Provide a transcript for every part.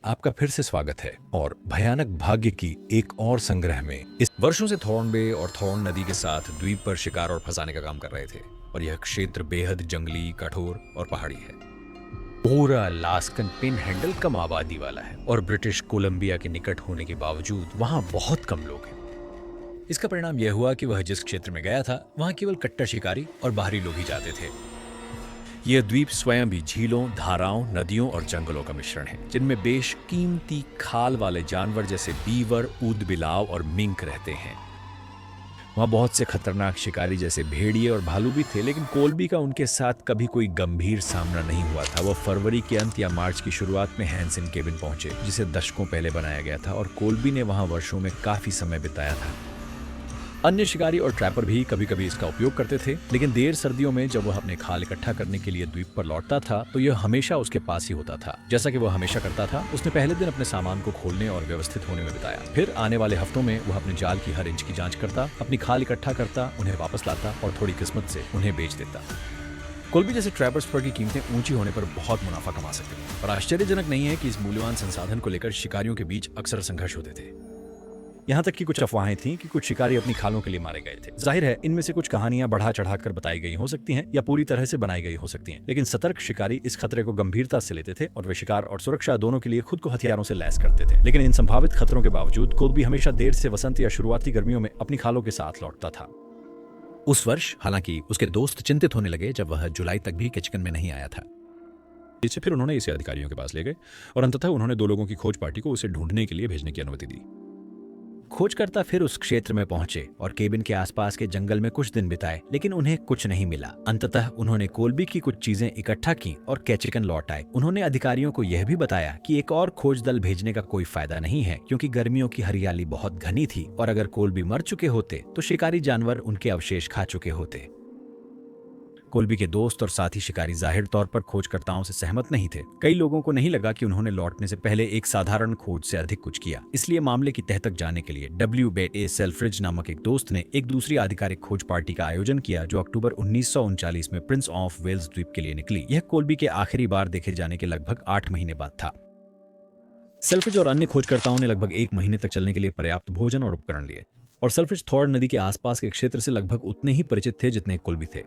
आपका फिर से स्वागत है और भयानक भाग्य की एक और संग्रह में। इस वर्षों से थॉर्न बे और थॉर्न नदी के साथ द्वीप पर शिकार और फंसाने का काम कर रहे थे और यह क्षेत्र बेहद जंगली, कठोर और पहाड़ी है। पूरा अलास्कन पिनहैंडल कम आबादी वाला है और ब्रिटिश कोलंबिया के निकट होने के बावजूद वहां बहुत कम लोग हैं। इसका परिणाम यह हुआ कि वह जिस क्षेत्र में गया था वहां केवल कट्टर शिकारी और बाहरी लोग ही जाते थे। यह द्वीप स्वयं भी झीलों, धाराओं, नदियों और जंगलों का मिश्रण है, जिनमें बेशकीमती खाल वाले जानवर जैसे बीवर, ऊदबिलाव और मिंक रहते हैं। वहां बहुत से खतरनाक शिकारी जैसे भेड़िए और भालू भी थे, लेकिन कोलबी का उनके साथ कभी कोई गंभीर सामना नहीं हुआ था। वह फरवरी के अंत या मार्च की शुरुआत में हैंसन केबिन पहुंचे, जिसे दशकों पहले बनाया गया था, और कोलबी ने वहां वर्षों में काफी समय बिताया था। अन्य शिकारी और ट्रैपर भी कभी कभी इसका उपयोग करते थे, लेकिन देर सर्दियों में जब वह अपने खाल इकट्ठा करने के लिए द्वीप पर लौटता था तो यह हमेशा उसके पास ही होता था। जैसा कि वह हमेशा करता था, उसने पहले दिन अपने सामान को खोलने और व्यवस्थित होने में बिताया। फिर आने वाले हफ्तों में वह अपने जाल की हर इंच की जांच करता, अपनी खाल इकट्ठा करता, उन्हें वापस लाता और थोड़ी किस्मत से उन्हें बेच देता। कोलबी जैसे ट्रैपर्स फर की कीमतें ऊंची होने पर बहुत मुनाफा कमा सकते हैं, और आश्चर्यजनक नहीं है कि इस मूल्यवान संसाधन को लेकर शिकारियों के बीच अक्सर संघर्ष होते थे। यहाँ तक कि कुछ अफवाहें थीं कि कुछ शिकारी अपनी खालों के लिए मारे गए थे। जाहिर है, इनमें से कुछ कहानियां बढ़ा चढ़ाकर बताई गई हो सकती हैं या पूरी तरह से बनाई गई हो सकती हैं, लेकिन सतर्क शिकारी इस खतरे को गंभीरता से लेते थे और वे शिकार और सुरक्षा दोनों के लिए खुद को हथियारों से लैस करते थे। लेकिन इन संभावित खतरों के बावजूद कोलबी हमेशा देर से वसंत या शुरुआती गर्मियों में अपनी खालों के साथ लौटता था। उस वर्ष हालांकि उसके दोस्त चिंतित होने लगे जब वह जुलाई तक भी केचिकन में नहीं आया था। इससे फिर उन्होंने इसे अधिकारियों के पास ले गए और अंततः उन्होंने 2 लोगों की खोज पार्टी को उसे ढूंढने के लिए भेजने की अनुमति दी। खोजकर्ता फिर उस क्षेत्र में पहुंचे और केबिन के आसपास के जंगल में कुछ दिन बिताए, लेकिन उन्हें कुछ नहीं मिला। अंततः उन्होंने कोलबी की कुछ चीजें इकट्ठा की और केचिकन लौट आए। उन्होंने अधिकारियों को यह भी बताया कि एक और खोज दल भेजने का कोई फायदा नहीं है, क्योंकि गर्मियों की हरियाली बहुत घनी थी और अगर कोलबी मर चुके होते तो शिकारी जानवर उनके अवशेष खा चुके होते। कोलबी के दोस्त और साथी शिकारी जाहिर तौर पर खोजकर्ताओं से सहमत नहीं थे। कई लोगों को नहीं लगा कि उन्होंने लौटने से पहले एक साधारण खोज से अधिक कुछ किया। इसलिए मामले की तह तक जाने के लिए W. सेल्फ्रिज नामक एक दोस्त ने एक दूसरी आधिकारिक खोज पार्टी का आयोजन किया, जो अक्टूबर 1939 में प्रिंस ऑफ वेल्स द्वीप के लिए निकली। यह कोलबी के आखिरी बार देखे जाने के लगभग 8 महीने बाद था। सेल्फ्रिज और अन्य खोजकर्ताओं ने लगभग 1 महीने तक चलने के लिए पर्याप्त भोजन और उपकरण लिए, और सेल्फ्रिज थॉर्न नदी के आसपास के क्षेत्र से लगभग उतने ही परिचित थे जितने कोलबी थे।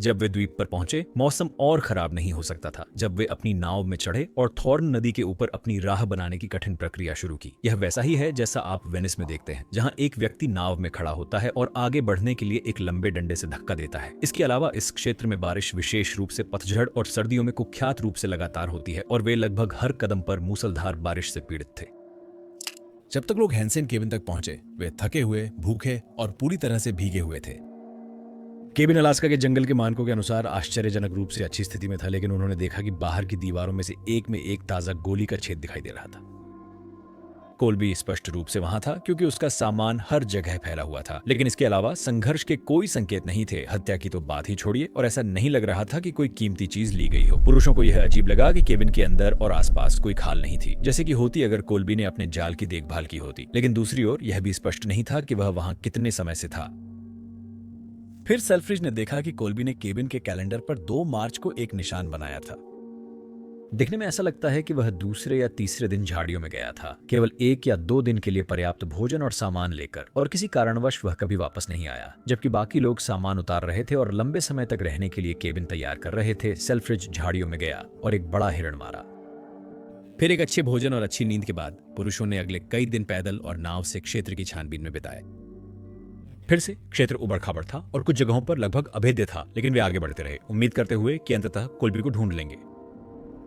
जब वे द्वीप पर पहुंचे, मौसम और खराब नहीं हो सकता था। जब वे अपनी नाव में चढ़े और थॉर्न नदी के ऊपर अपनी राह बनाने की कठिन प्रक्रिया शुरू की। यह वैसा ही है जैसा आप वेनिस में देखते हैं, जहां एक व्यक्ति नाव में खड़ा होता है और आगे बढ़ने के लिए एक लंबे डंडे से धक्का देता है। इसके अलावा इस क्षेत्र में बारिश विशेष रूप से पतझड़ और सर्दियों में कुख्यात रूप से लगातार होती है, और वे लगभग हर कदम पर मूसलधार बारिश से पीड़ित थे। जब तक लोग हैंसन केबिन तक पहुंचे, वे थके हुए, भूखे और पूरी तरह से भीगे हुए थे। केबिन अलास्का के जंगल के मानकों के अनुसार आश्चर्यजनक रूप से अच्छी स्थिति में था, लेकिन उन्होंने देखा कि बाहर की दीवारों में से एक में एक ताजा गोली का छेद दिखाई दे रहा था। कोलबी स्पष्ट रूप से वहां था, क्योंकि उसका सामान हर जगह फैला हुआ था, लेकिन इसके अलावा संघर्ष के कोई संकेत नहीं थे। हत्या की तो बात ही छोड़िए, और ऐसा नहीं लग रहा था कि कोई कीमती चीज ली गई हो। पुरुषों को यह अजीब लगा कि केबिन के अंदर और आसपास कोई खाल नहीं थी, जैसे कि होती अगर कोलबी ने अपने जाल की देखभाल की होती। लेकिन दूसरी ओर यह भी स्पष्ट नहीं था कि वह वहां कितने समय से था। फिर सेल्फ्रिज ने देखा कि कोलबी ने केबिन के कैलेंडर पर 2 मार्च को एक निशान बनाया था। दिखने में ऐसा लगता है कि वह दूसरे या तीसरे दिन झाड़ियों में गया था, केवल 1 या 2 दिन के लिए पर्याप्त भोजन और सामान लेकर, और किसी कारणवश वह कभी वापस नहीं आया। जबकि बाकी लोग सामान उतार रहे थे और लंबे समय तक रहने के लिए केबिन तैयार कर रहे थे, सेल्फ्रिज झाड़ियों में गया और एक बड़ा हिरण मारा। फिर एक अच्छे भोजन और अच्छी नींद के बाद पुरुषों ने अगले कई दिन पैदल और नाव से क्षेत्र की छानबीन में बिताए। फिर से क्षेत्र उबड़-खाबड़ था और कुछ जगहों पर लगभग अभेद्य था, लेकिन वे आगे बढ़ते रहे, उम्मीद करते हुए कि अंततः कोलबी को ढूंढ लेंगे।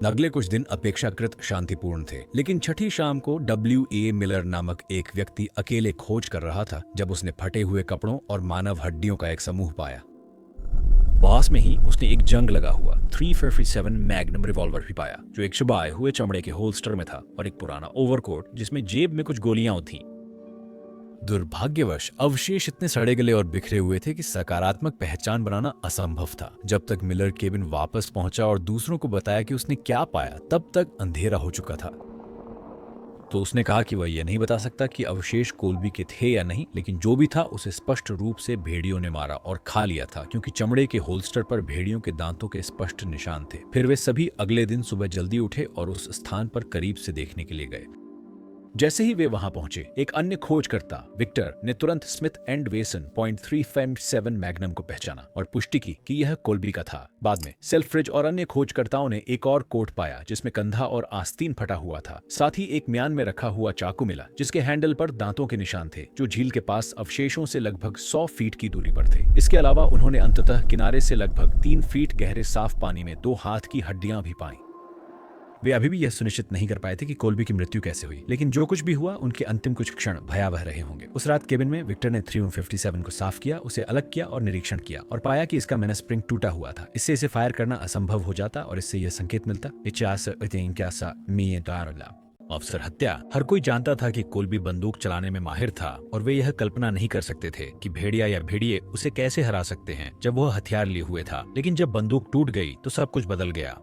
अगले कुछ दिन अपेक्षाकृत शांतिपूर्ण थे, लेकिन छठी शाम को W. मिलर नामक एक व्यक्ति अकेले खोज कर रहा था जब उसने फटे हुए कपड़ों और मानव हड्डियों का एक समूह पाया। पास में ही उसने एक जंग लगा हुआ 357 मैग्नम रिवॉल्वर भी पाया, जो एक चबाए हुए चमड़े के होल्स्टर में था, और एक पुराना ओवरकोट जिसमें जेब में कुछ गोलियां थीं। दुर्भाग्यवश अवशेष इतने सड़े गले और बिखरे हुए थे कि सकारात्मक पहचान बनाना असंभव था। जब तक मिलर केबिन वापस पहुंचा और दूसरों को बताया कि उसने क्या पाया, तब तक अंधेरा हो चुका था। तो उसने कहा कि वह यह नहीं बता सकता कि अवशेष कोल्बी के थे या नहीं, लेकिन जो भी था उसे स्पष्ट रूप से भेड़ियों ने मारा और खा लिया था, क्योंकि चमड़े के होल्स्टर पर भेड़ियों के दांतों के स्पष्ट निशान थे। फिर वे सभी अगले दिन सुबह जल्दी उठे और उस स्थान पर करीब से देखने के लिए गए। जैसे ही वे वहां पहुंचे, एक अन्य खोजकर्ता विक्टर ने तुरंत स्मिथ एंड वेसन .357 मैग्नम को पहचाना और पुष्टि की कि यह कोल्बी का था। बाद में सेल्फ्रिज और अन्य खोजकर्ताओं ने एक और कोट पाया जिसमें कंधा और आस्तीन फटा हुआ था। साथ ही एक म्यान में रखा हुआ चाकू मिला जिसके हैंडल पर दांतों के निशान थे, जो झील के पास अवशेषों से लगभग 100 फीट की दूरी पर थे। इसके अलावा उन्होंने अंततः किनारे से लगभग 3 फीट गहरे साफ पानी में 2 हाथ की हड्डियां भी पाई। वे अभी भी यह सुनिश्चित नहीं कर पाए थे कि कोल्बी की मृत्यु कैसे हुई, लेकिन जो कुछ भी हुआ उनके अंतिम कुछ क्षण भयावह रहे होंगे। उस रात केबिन में विक्टर ने 357 को साफ किया, उसे अलग किया और निरीक्षण किया और पाया कि इसका मेन स्प्रिंग टूटा हुआ था। इससे इसे फायर करना असंभव हो जाता और इससे यह संकेत मिलता अफसर हत्या। हर कोई जानता था कि कोल्बी बंदूक चलाने में माहिर था और वे यह कल्पना नहीं कर सकते थे कि भेड़िया या भेड़िए उसे कैसे हरा सकते हैं जब वह हथियार लिए हुए था। लेकिन जब बंदूक टूट गई तो सब कुछ बदल गया।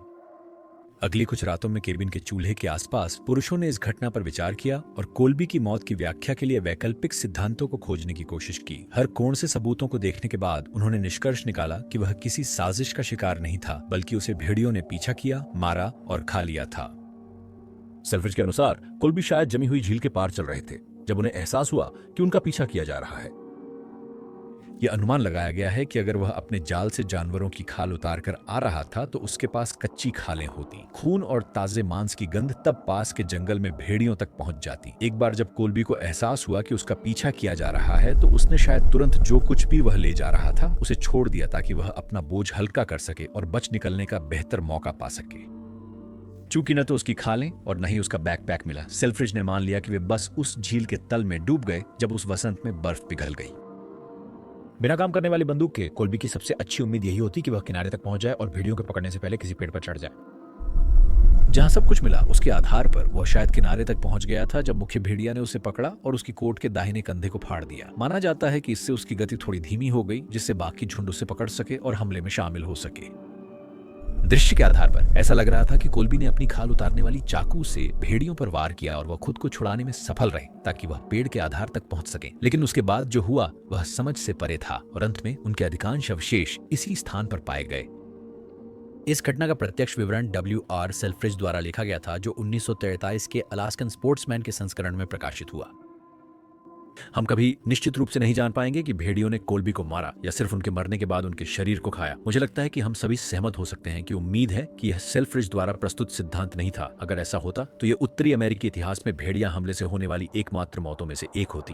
अगली कुछ रातों में केबिन के चूल्हे के आसपास पुरुषों ने इस घटना पर विचार किया और कोल्बी की मौत की व्याख्या के लिए वैकल्पिक सिद्धांतों को खोजने की कोशिश की। हर कोण से सबूतों को देखने के बाद उन्होंने निष्कर्ष निकाला कि वह किसी साजिश का शिकार नहीं था, बल्कि उसे भेड़ियों ने पीछा किया, मारा और खा लिया था। सेल्फ्रिज के अनुसार कोल्बी शायद जमी हुई झील के पार चल रहे थे जब उन्हें एहसास हुआ कि उनका पीछा किया जा रहा है। यह अनुमान लगाया गया है कि अगर वह अपने जाल से जानवरों की खाल उतार कर आ रहा था तो उसके पास कच्ची खालें होती। खून और ताजे मांस की गंध तब पास के जंगल में भेड़ियों तक पहुंच जाती। एक बार जब कोल्बी को एहसास हुआ कि उसका पीछा किया जा रहा है तो उसने शायद तुरंत जो कुछ भी वह ले जा रहा था उसे छोड़ दिया ताकि वह अपना बोझ हल्का कर सके और बच निकलने का बेहतर मौका पा सके। चूंकि न तो उसकी खालें और न ही उसका बैकपैक मिला, सेल्फ्रिज ने मान लिया कि वे बस उस झील के तल में डूब गए जब उस वसंत में बर्फ पिघल गई। बिना काम करने वाली बंदूक के कोल्बी की सबसे अच्छी उम्मीद यही होती कि वह किनारे तक पहुंच जाए और भेड़ियों को पकड़ने से पहले किसी पेड़ पर चढ़ जाए। जहां सब कुछ मिला उसके आधार पर वह शायद किनारे तक पहुंच गया था जब मुख्य भेड़िया ने उसे पकड़ा और उसकी कोट के दाहिने कंधे को फाड़ दिया। माना जाता है कि इससे उसकी गति थोड़ी धीमी हो गई, जिससे बाकी झुंड उसे पकड़ सके और हमले में शामिल हो सके। दृश्य के आधार पर ऐसा लग रहा था कि कोल्बी ने अपनी खाल उतारने वाली चाकू से भेड़ियों पर वार किया और वह खुद को छुड़ाने में सफल रहे ताकि वह पेड़ के आधार तक पहुंच सके। लेकिन उसके बाद जो हुआ वह समझ से परे था और अंत में उनके अधिकांश अवशेष इसी स्थान पर पाए गए। इस घटना का प्रत्यक्ष विवरण W.R. सेल्फ्रिज द्वारा लिखा गया था, जो 1943 के अलास्कन स्पोर्ट्समैन के संस्करण में प्रकाशित हुआ। हम कभी निश्चित रूप से नहीं जान पाएंगे कि भेड़ियों ने कोल्बी को मारा या सिर्फ उनके मरने के बाद उनके शरीर को खाया। मुझे लगता है कि हम सभी सहमत हो सकते हैं कि उम्मीद है कि यह सेल्फ्रिज द्वारा प्रस्तुत सिद्धांत नहीं था। अगर ऐसा होता तो यह उत्तरी अमेरिकी इतिहास में भेड़िया हमले से होने वाली एकमात्र मौतों में से एक होती।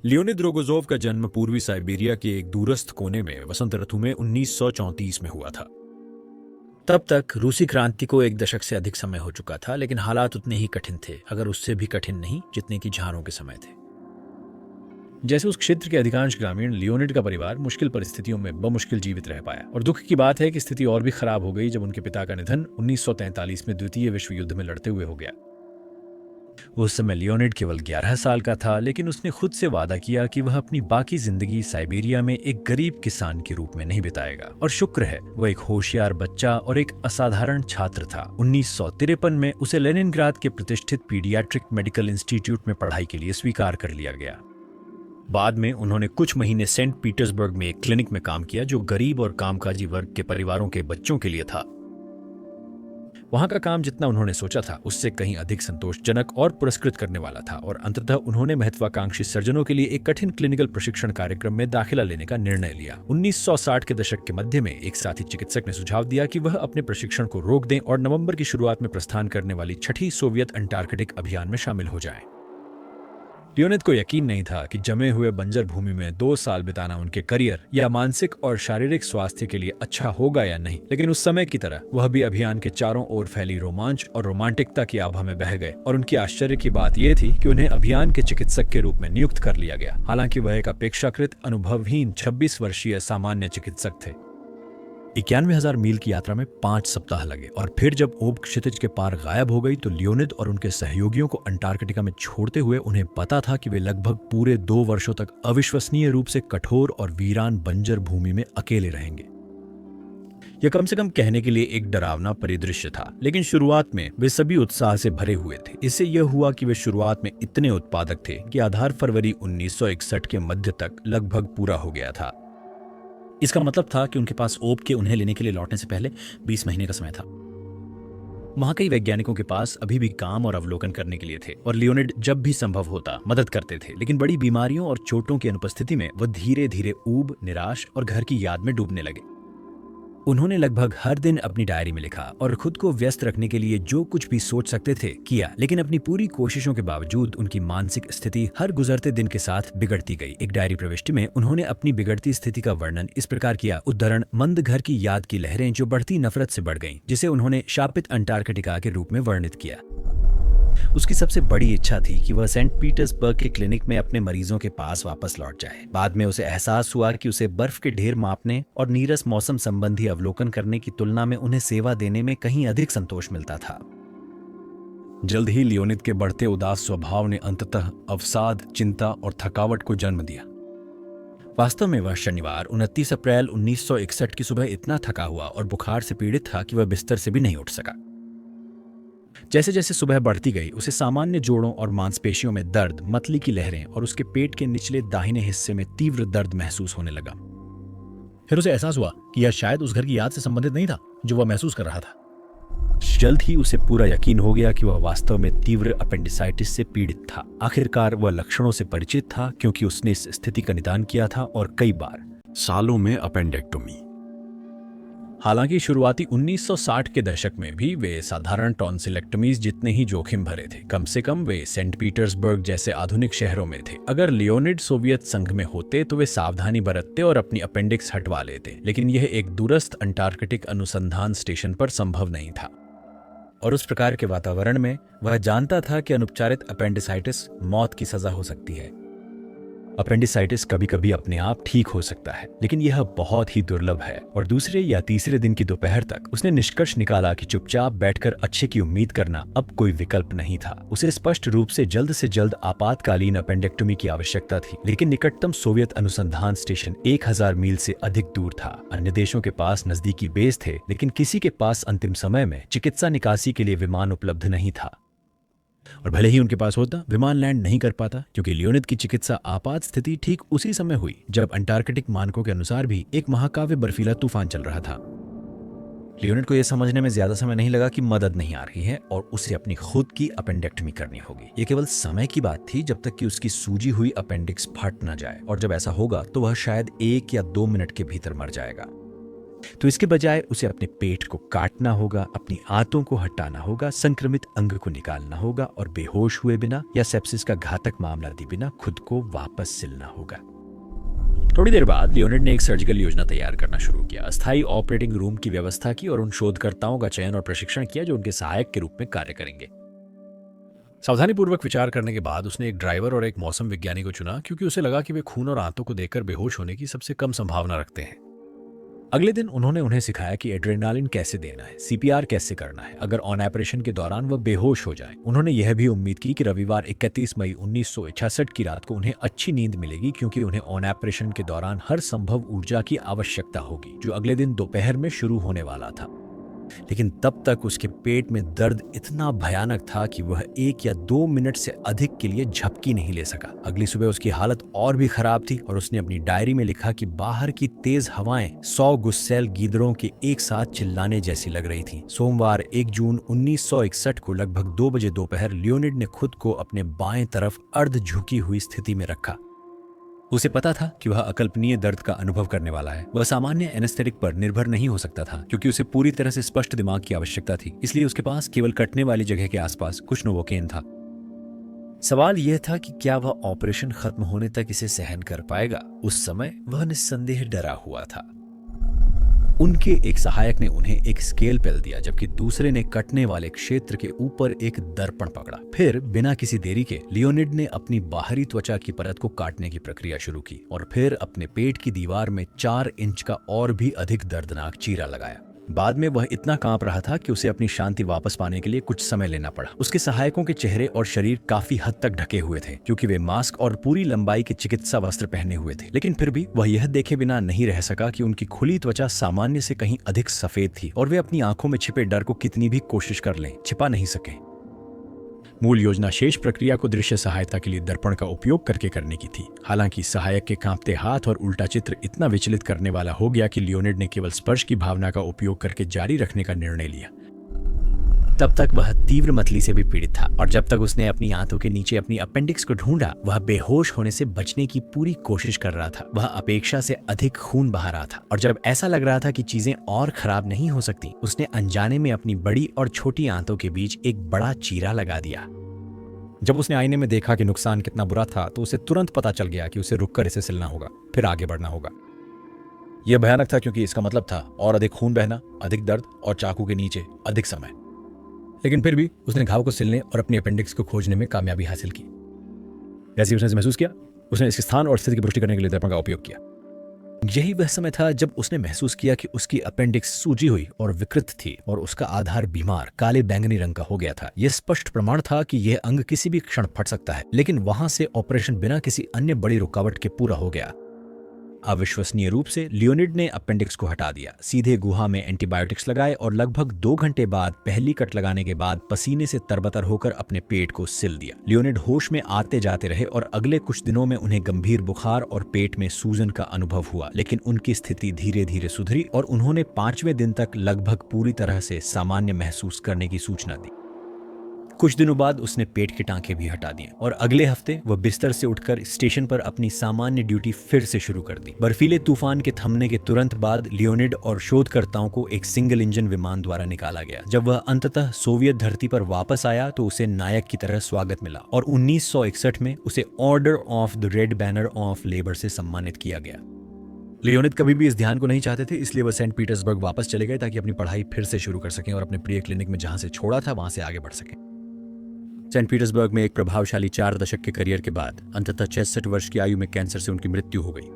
लियोनिद रोगोजोव का जन्म पूर्वी साइबेरिया के एक दूरस्थ कोने में वसंत ऋतु में 1934 में हुआ था। तब तक रूसी क्रांति को 1 दशक से अधिक समय हो चुका था, लेकिन हालात उतने ही कठिन थे, अगर उससे भी कठिन नहीं जितने की झारों के समय थे। जैसे उस क्षेत्र के अधिकांश ग्रामीण, लियोनिड का परिवार मुश्किल परिस्थितियों में बमुश्किल जीवित रह पाया। और दुख की बात है कि स्थिति और भी खराब हो गई जब उनके पिता का निधन 1943 में द्वितीय विश्व युद्ध में लड़ते हुए हो गया। उस समय लियोनिड केवल 11 साल का था, लेकिन उसने खुद से वादा किया कि वह अपनी बाकी जिंदगी साइबेरिया में एक गरीब किसान के रूप में नहीं बिताएगा। और शुक्र है वह एक होशियार बच्चा और एक असाधारण छात्र था। 1953 में उसे लेनिनग्राद के प्रतिष्ठित पीडियाट्रिक मेडिकल इंस्टीट्यूट में पढ़ाई के लिए स्वीकार कर लिया गया। बाद में उन्होंने कुछ महीने सेंट पीटर्सबर्ग में एक क्लिनिक में काम किया जो गरीब और कामकाजी वर्ग के परिवारों के बच्चों के लिए था। वहां का काम जितना उन्होंने सोचा था उससे कहीं अधिक संतोषजनक और पुरस्कृत करने वाला था, और अंततः उन्होंने महत्वाकांक्षी सर्जनों के लिए एक कठिन क्लिनिकल प्रशिक्षण कार्यक्रम में दाखिला लेने का निर्णय लिया। 1960 के दशक के मध्य में एक साथी चिकित्सक ने सुझाव दिया कि वह अपने प्रशिक्षण को रोक दें और नवंबर की शुरुआत में प्रस्थान करने वाली 6ठी सोवियत अंटार्कटिक अभियान में शामिल हो जाएं। लियोनिद को यकीन नहीं था कि जमे हुए बंजर भूमि में 2 साल बिताना उनके करियर या मानसिक और शारीरिक स्वास्थ्य के लिए अच्छा होगा या नहीं, लेकिन उस समय की तरह वह भी अभियान के चारों ओर फैली रोमांच और रोमांटिकता की आभा में बह गए। और उनकी आश्चर्य की बात यह थी कि उन्हें अभियान के चिकित्सक के रूप में नियुक्त कर लिया गया, हालांकि वह एक अपेक्षाकृत अनुभवहीन 26 वर्षीय सामान्य चिकित्सक थे। 91,000 मील की यात्रा में 5 सप्ताह लगे, और फिर जब ओब क्षितिज के पार गायब हो गई तो लियोनिद और उनके सहयोगियों को अंटार्कटिका में छोड़ते हुए उन्हें पता था कि वे लगभग पूरे 2 वर्षों तक अविश्वसनीय रूप से कठोर और वीरान बंजर भूमि में अकेले रहेंगे। यह कम से कम कहने के लिए एक डरावना परिदृश्य था, लेकिन शुरुआत में वे सभी उत्साह से भरे हुए थे। इससे यह हुआ कि वे शुरुआत में इतने उत्पादक थे कि आधार फरवरी 1961 के मध्य तक लगभग पूरा हो गया था। इसका मतलब था कि उनके पास ओप के उन्हें लेने के लिए लौटने से पहले 20 महीने का समय था। वहां कई वैज्ञानिकों के पास अभी भी काम और अवलोकन करने के लिए थे और लियोनिड जब भी संभव होता मदद करते थे, लेकिन बड़ी बीमारियों और चोटों की अनुपस्थिति में वह धीरे धीरे ऊब, निराश और घर की याद में डूबने लगे। उन्होंने लगभग हर दिन अपनी डायरी में लिखा और खुद को व्यस्त रखने के लिए जो कुछ भी सोच सकते थे किया, लेकिन अपनी पूरी कोशिशों के बावजूद उनकी मानसिक स्थिति हर गुजरते दिन के साथ बिगड़ती गई। एक डायरी प्रविष्टि में उन्होंने अपनी बिगड़ती स्थिति का वर्णन इस प्रकार किया, उद्धरण, मंद घर की याद की लहरें जो बढ़ती नफरत से बढ़ गईं, जिसे उन्होंने शापित अंटार्कटिका के रूप में वर्णित किया। उसकी सबसे बड़ी इच्छा थी कि वह सेंट पीटर्सबर्ग के क्लिनिक में अपने मरीजों के पास वापस लौट जाए। बाद में उसे एहसास हुआ कि उसे बर्फ के ढेर मापने और नीरस मौसम संबंधी अवलोकन करने की तुलना में उन्हें सेवा देने में कहीं अधिक संतोष मिलता था। जल्द ही लियोनिद के बढ़ते उदास स्वभाव ने अंततः अवसाद, चिंता और थकावट को जन्म दिया। वास्तव में वह शनिवार 29 अप्रैल 1961 की सुबह इतना थका हुआ और बुखार से पीड़ित था कि वह बिस्तर से भी नहीं उठ सका। जैसे जैसे सुबह बढ़ती गई, उसे सामान्य जोड़ों और मांसपेशियों में दर्द, मतली की लहरें और उसके पेट के निचले दाहिने हिस्से में तीव्र दर्द महसूस होने लगा। फिर उसे एहसास हुआ कि यह शायद उस घर की याद से संबंधित नहीं था जो वह महसूस कर रहा था। जल्द ही उसे पूरा यकीन हो गया कि वह वास्तव में तीव्र अपेंडिसाइटिस से पीड़ित था। आखिरकार वह लक्षणों से परिचित था, क्योंकि उसने इस स्थिति का निदान किया था और कई बार सालों में अपेंडेक्टोमी। हालांकि शुरुआती 1960 के दशक में भी वे साधारण टॉन्सिलेक्टमीज जितने ही जोखिम भरे थे। कम से कम वे सेंट पीटर्सबर्ग जैसे आधुनिक शहरों में थे। अगर लियोनिड सोवियत संघ में होते तो वे सावधानी बरतते और अपनी अपेंडिक्स हटवा लेते, लेकिन यह एक दूरस्थ अंटार्कटिक अनुसंधान स्टेशन पर संभव नहीं था। और उस प्रकार के वातावरण में वह जानता था कि अनुपचारित अपेंडिसाइटिस मौत की सजा हो सकती है। अपेंडिसाइटिस कभी कभी अपने आप ठीक हो सकता है, लेकिन यह बहुत ही दुर्लभ है। और दूसरे या तीसरे दिन की दोपहर तक उसने निष्कर्ष निकाला कि चुपचाप बैठकर अच्छे की उम्मीद करना अब कोई विकल्प नहीं था। उसे स्पष्ट रूप से जल्द आपातकालीन अपेंडेक्टोमी की आवश्यकता थी, लेकिन निकटतम सोवियत अनुसंधान स्टेशन 1000 मील से अधिक दूर था। अन्य देशों के पास नजदीकी बेस थे, लेकिन किसी के पास अंतिम समय में चिकित्सा निकासी के लिए विमान उपलब्ध नहीं था। और भले ही उनके पास होता, विमान लैंड नहीं कर पाता, क्योंकि लियोनिद की चिकित्सा आपात स्थिति ठीक उसी समय हुई जब अंटार्कटिक मानकों के अनुसार भी एक महाकाव्य बर्फीला तूफान चल रहा था। लियोनिड को यह समझने में ज्यादा समय नहीं लगा कि मदद नहीं आ रही है और उसे अपनी खुद की अपेंडेक्टमी करनी होगी। यह केवल समय की बात थी, जब तक कि उसकी सूजी हुई अपेंडिक्स फट न जाए, और जब ऐसा होगा तो वह शायद 1 या 2 मिनट के भीतर मर जाएगा। तो इसके बजाय उसे अपने पेट को काटना होगा, अपनी आंतों को हटाना होगा, संक्रमित अंग को निकालना होगा और बेहोश हुए बिना या सेप्सिस का घातक मामला दिए बिना खुद को वापस सिलना होगा। थोड़ी देर बाद लियोनिड ने एक सर्जिकल योजना तैयार करना शुरू किया, अस्थायी ऑपरेटिंग रूम की व्यवस्था की और उन शोधकर्ताओं का चयन और प्रशिक्षण किया जो उनके सहायक के रूप में कार्य करेंगे। सावधानीपूर्वक विचार करने के बाद उसने एक ड्राइवर और एक मौसम विज्ञानी को चुना, क्योंकि उसे लगा कि वे खून और आंतों को देखकर बेहोश होने की सबसे कम संभावना रखते हैं। अगले दिन उन्होंने उन्हें सिखाया कि एड्रेनालिन कैसे देना है, सीपीआर कैसे करना है अगर ऑन ऑपरेशन के दौरान वह बेहोश हो जाए। उन्होंने यह भी उम्मीद की कि रविवार 31 मई 1966 की रात को उन्हें अच्छी नींद मिलेगी, क्योंकि उन्हें ऑन ऑपरेशन के दौरान हर संभव ऊर्जा की आवश्यकता होगी, जो अगले दिन दोपहर में शुरू होने वाला था। लेकिन तब तक उसके पेट में दर्द इतना भयानक था कि वह 1 या 2 मिनट से अधिक के लिए झपकी नहीं ले सका। अगली सुबह उसकी हालत और भी खराब थी और उसने अपनी डायरी में लिखा कि बाहर की तेज हवाएं 100 गुस्सैल गीदड़ों के एक साथ चिल्लाने जैसी लग रही थी। सोमवार 1 जून 1961 को लगभग 2 बजे दोपहर लियोनिड ने खुद को अपने बाएं तरफ अर्ध झुकी हुई स्थिति में रखा। उसे पता था कि वह अकल्पनीय दर्द का अनुभव करने वाला है। वह सामान्य एनेस्थेटिक पर निर्भर नहीं हो सकता था, क्योंकि उसे पूरी तरह से स्पष्ट दिमाग की आवश्यकता थी। इसलिए उसके पास केवल कटने वाली जगह के आसपास कुछ नोवोकेन था। सवाल यह था कि क्या वह ऑपरेशन खत्म होने तक इसे सहन कर पाएगा। उस समय वह निस्संदेह डरा हुआ था। उनके एक सहायक ने उन्हें एक स्केल पेल दिया, जबकि दूसरे ने कटने वाले क्षेत्र के ऊपर एक दर्पण पकड़ा। फिर बिना किसी देरी के लियोनिड ने अपनी बाहरी त्वचा की परत को काटने की प्रक्रिया शुरू की और फिर अपने पेट की दीवार में 4 इंच का और भी अधिक दर्दनाक चीरा लगाया। बाद में वह इतना कांप रहा था कि उसे अपनी शांति वापस पाने के लिए कुछ समय लेना पड़ा। उसके सहायकों के चेहरे और शरीर काफी हद तक ढके हुए थे क्योंकि वे मास्क और पूरी लंबाई के चिकित्सा वस्त्र पहने हुए थे, लेकिन फिर भी वह यह देखे बिना नहीं रह सका कि उनकी खुली त्वचा सामान्य से कहीं अधिक सफेद थी और वे अपनी आंखों में छिपे डर को कितनी भी कोशिश कर लें, छिपा नहीं सके। मूल योजना शेष प्रक्रिया को दृश्य सहायता के लिए दर्पण का उपयोग करके करने की थी। हालांकि सहायक के कांपते हाथ और उल्टा चित्र इतना विचलित करने वाला हो गया कि लियोनिड ने केवल स्पर्श की भावना का उपयोग करके जारी रखने का निर्णय लिया। तब तक वह तीव्र मतली से भी पीड़ित था और जब तक उसने अपनी आंतों के नीचे अपनी अपेंडिक्स को ढूंढा, वह बेहोश होने से बचने की पूरी कोशिश कर रहा था। वह अपेक्षा से अधिक खून बहा रहा था और जब ऐसा लग रहा था कि चीजें और खराब नहीं हो सकती, उसने अनजाने में अपनी बड़ी और छोटी आंतों के बीच एक बड़ा चीरा लगा दिया। जब उसने आईने में देखा कि नुकसान कितना बुरा था तो उसे तुरंत पता चल गया कि उसे रुककर इसे सिलना होगा, फिर आगे बढ़ना होगा। यह भयानक था क्योंकि इसका मतलब था और अधिक खून बहना, अधिक दर्द और चाकू के नीचे अधिक समय। लेकिन फिर भी उसने घाव को सिलने और अपनी अपेंडिक्स को खोजने में कामयाबी हासिल की। जैसे उसने महसूस किया, उसने इसके स्थान और स्थिति की पुष्टि करने के लिए दर्पण का उपयोग किया। यही वह समय था जब उसने महसूस किया कि उसकी अपेंडिक्स सूजी हुई और विकृत थी और उसका आधार बीमार काले बैंगनी रंग का हो गया था। यह स्पष्ट प्रमाण था कि यह अंग किसी भी क्षण फट सकता है, लेकिन वहां से ऑपरेशन बिना किसी अन्य बड़ी रुकावट के पूरा हो गया। अविश्वसनीय रूप से लियोनिड ने अपेंडिक्स को हटा दिया, सीधे गुहा में एंटीबायोटिक्स लगाए और लगभग 2 घंटे बाद पहली कट लगाने के बाद पसीने से तरबतर होकर अपने पेट को सिल दिया। लियोनिड होश में आते जाते रहे और अगले कुछ दिनों में उन्हें गंभीर बुखार और पेट में सूजन का अनुभव हुआ, लेकिन उनकी स्थिति धीरे धीरे सुधरी और उन्होंने 5वें दिन तक लगभग पूरी तरह से सामान्य महसूस करने की सूचना दी। कुछ दिनों बाद उसने पेट के टांके भी हटा दिए और अगले हफ्ते वह बिस्तर से उठकर स्टेशन पर अपनी सामान्य ड्यूटी फिर से शुरू कर दी। बर्फीले तूफान के थमने के तुरंत बाद लियोनिड और शोधकर्ताओं को एक सिंगल इंजन विमान द्वारा निकाला गया। जब वह अंततः सोवियत धरती पर वापस आया तो उसे नायक की तरह स्वागत मिला और 1961 में उसे order of the red banner of labour से सम्मानित किया गया। लियोनिड कभी भी इस ध्यान को नहीं चाहते थे, इसलिए वह सेंट पीटर्सबर्ग वापस चले गए ताकि अपनी पढ़ाई फिर से शुरू कर सकें और अपने प्रिय क्लिनिक में जहां से छोड़ा था वहां से आगे बढ़ सकें। सेंट पीटर्सबर्ग में एक प्रभावशाली 4 दशक के करियर के बाद अंततः 66 वर्ष की आयु में कैंसर से उनकी मृत्यु हो गई।